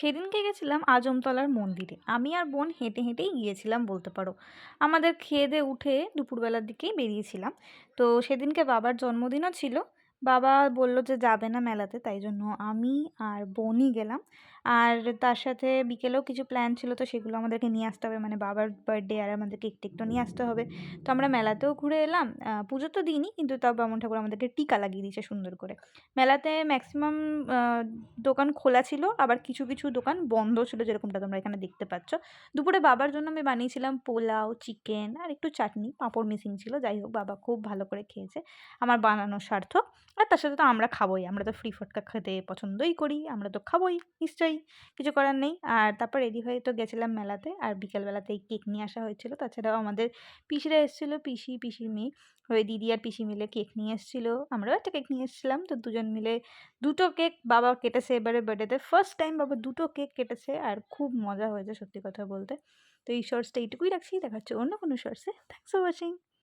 সেদিনকে গেছিলাম আজমতলার মন্দিরে। আমি আর বোন হেঁটে হেঁটেই গিয়েছিলাম বলতে পারো। আমাদের খেয়ে দেয়ে উঠে দুপুরবেলার দিকেই বেরিয়েছিলাম। তো সেদিনকে বাবার জন্মদিনও ছিল। বাবা বলল যে যাবে না মেলাতে, তাই জন্য আমি আর বোনই গেলাম। আর তার সাথে বিকেলেও কিছু প্ল্যান ছিল, তো সেগুলো আমাদেরকে নিয়ে আসতে হবে, মানে বাবার বার্থডে আর আমাদের কেক টেক নিয়ে আসতে হবে। তো আমরা মেলাতেও ঘুরে এলাম। পুজো তো দিইনি, কিন্তু তাও বামুন ঠাকুর আমাদেরকে টিকা লাগিয়ে দিয়েছে সুন্দর করে। মেলাতে ম্যাক্সিমাম দোকান খোলা ছিল, আবার কিছু কিছু দোকান বন্ধ ছিল, যেরকমটা তোমরা এখানে দেখতে পাচ্ছ। দুপুরে বাবার জন্য আমি বানিয়েছিলাম পোলাও, চিকেন আর একটু চাটনি, পাঁপড় মিসিং ছিল। যাই হোক, বাবা খুব ভালো করে খেয়েছে। আমার বানানো সার্থক। আর তার সাথে তো আমরা খাবোই, আমরা তো ফ্রি ফটকা খেতে পছন্দই করি, আমরা তো খাবোই নিশ্চয়ই, কিছু করার নেই। আর তারপর রেডি হয়ে তো গেছিলাম মেলাতে, আর বিকেলবেলাতেই কেক নিয়ে আসা হয়েছিল। তাছাড়াও আমাদের পিসিরা এসেছিলো, পিসির মেয়ে, ওই দিদি আর পিসি মিলে কেক নিয়ে এসেছিলো, আমরাও একটা কেক নিয়ে এসেছিলাম। তো দুজন মিলে দুটো কেক বাবা কেটেছে এবারে বার্থডেতে। ফার্স্ট টাইম বাবা দুটো কেক কেটেছে, আর খুব মজা হয়েছে সত্যি কথা বলতে। তো এই শর্টসটা এইটুকুই রাখছি, দেখা হচ্ছে অন্য কোনো শর্টসে। Thanks for watching.